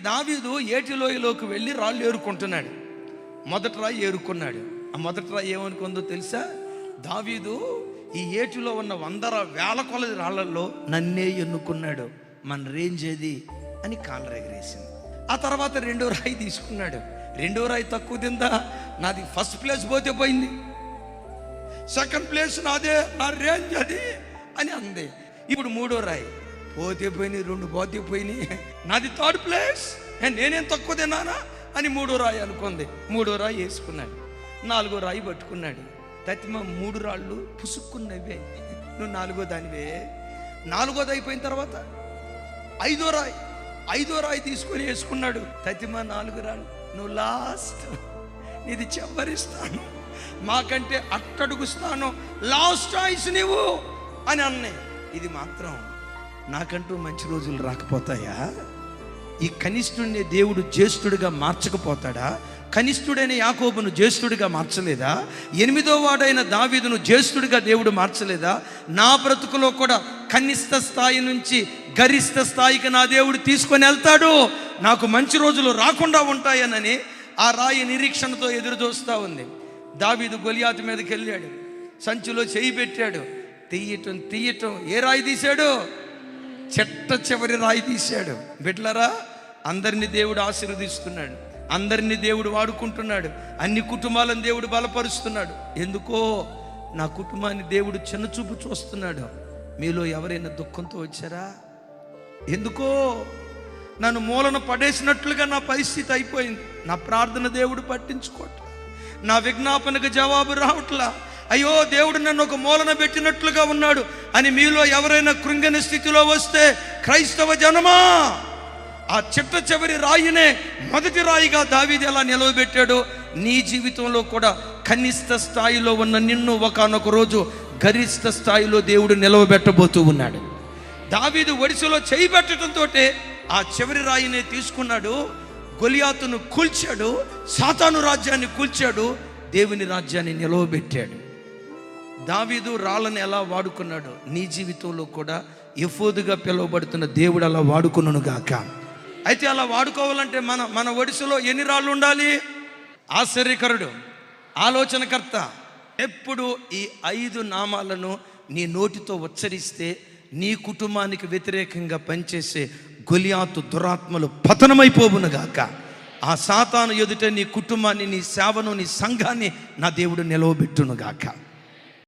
దావీదు ఏటిలోయలోకి వెళ్ళి రాళ్ళు ఏరుకుంటున్నాడు. మొదటి రాయి ఏరుకున్నాడు. ఆ మొదటి రాయి ఏమనుకుందో తెలుసా? దావీదు ఈ ఏటిలో ఉన్న 100 వేల కొలది రాళ్లలో నన్నే ఎన్నుకున్నాడు, మన రేంజ్ ఏది అని కాలర్ ఎగరేసింది. ఆ తర్వాత 2వ రాయి తీసుకున్నాడు. 2వ రాయి తక్కువ తిందా, నాది ఫస్ట్ ప్లేస్ పోతే పోయింది, సెకండ్ ప్లేస్ నాదే, నా రేంజ్ అది అని అంది. ఇప్పుడు 3వ రాయి పోతే పోయినాయి, 2 పోతే పోయినాయి, నాది థర్డ్ ప్లేస్, నేనేం తక్కువ తిన్నానా అని 3వ రాయి అనుకుంది. 3వ రాయి వేసుకున్నాడు. 4వ రాయి పట్టుకున్నాడు. తతిమ 3 రాళ్ళు పుసుక్కున్నవే, నువ్వు 4వ దానివే. 4వది అయిపోయిన తర్వాత 5వ రాయి తీసుకొని వేసుకున్నాడు. తతిమ 4 రాళ్ళు, నువ్వు లాస్ట్, నీది చెవ్వరిస్తాను, మాకంటే అట్టడుగుస్తాను, లాస్ట్ చాయిస్ నీవు అని అన్నాయి. ఇది మాత్రం నాకంటూ మంచి రోజులు రాకపోతాయా? ఈ కనిష్ఠుడిని దేవుడు జ్యేష్ఠుడిగా మార్చకపోతాడా? కనిష్ఠుడైన యాకోబును జ్యేష్ఠుడిగా మార్చలేదా? 8వ వాడైన దావీదును జ్యేష్ఠుడిగా దేవుడు మార్చలేదా? నా బ్రతుకులో కూడా కనిష్ఠ స్థాయి నుంచి గరిష్ఠ స్థాయికి నా దేవుడు తీసుకొని వెళ్తాడు, నాకు మంచి రోజులు రాకుండా ఉంటాయనని ఆ రాయి నిరీక్షణతో ఎదురు చూస్తూ ఉంది. దావీదు గొలియాతు మీదకి వెళ్ళాడు, సంచిలో చేయి పెట్టాడు, తీయటం ఏ రాయి తీశాడు? చెట్ట చివరి రాయి తీశాడు. బిడ్డలారా, అందరినీ దేవుడు ఆశీర్వదిస్తున్నాడు, అందరినీ దేవుడు వాడుకుంటున్నాడు, అన్ని కుటుంబాలను దేవుడు బలపరుస్తున్నాడు. ఎందుకో నా కుటుంబాన్ని దేవుడు చిన్నచూపు చూస్తున్నాడు. మీలో ఎవరైనా దుఃఖంతో వచ్చారా? ఎందుకో నన్ను మూలన పడేసినట్లుగా నా పరిస్థితి అయిపోయింది, నా ప్రార్థన దేవుడు పట్టించుకోవట్లా, నా విజ్ఞాపనకు జవాబు రావట్లా, అయ్యో దేవుడు నన్ను ఒక మూలన పెట్టినట్లుగా ఉన్నాడు అని మీలో ఎవరైనా కృంగని స్థితిలో వస్తే, క్రైస్తవ జనమా, ఆ చిట్ట చివరి రాయినే మొదటి రాయిగా దావీదు ఎలా నిలవబెట్టాడో, నీ జీవితంలో కూడా కనిష్ఠ స్థాయిలో ఉన్న నిన్ను ఒకానొక రోజు గరిష్ఠ స్థాయిలో దేవుడు నిలవబెట్టబోతూ ఉన్నాడు. దావీదు ఒడిసెలో చేయి పెట్టడంతో ఆ చివరి రాయినే తీసుకున్నాడు, గొలియాతును కూల్చాడు, సాతాను రాజ్యాన్ని కూల్చాడు, దేవుని రాజ్యాన్ని నిలవబెట్టాడు. దావీదు రాళ్ళని ఎలా వాడుకున్నాడో నీ జీవితంలో కూడా ఎఫోదుగా పిలువబడుతున్న దేవుడు అలా వాడుకున్నాను గాక. అయితే అలా వాడుకోవాలంటే మన ఒడిసెలో ఎన్ని రాళ్ళు ఉండాలి? ఆశ్చర్యకరుడు, ఆలోచనకర్త. ఎప్పుడు ఈ 5 నామాలను నీ నోటితో ఉచ్చరిస్తే నీ కుటుంబానికి వ్యతిరేకంగా పనిచేసే గొలియాతు దురాత్మలు పతనమైపోవును గాక. ఆ సాతాను ఎదుట నీ కుటుంబాన్ని, నీ సేవను, నీ సంఘాన్ని నా దేవుడు నిలవబెట్టును గాక.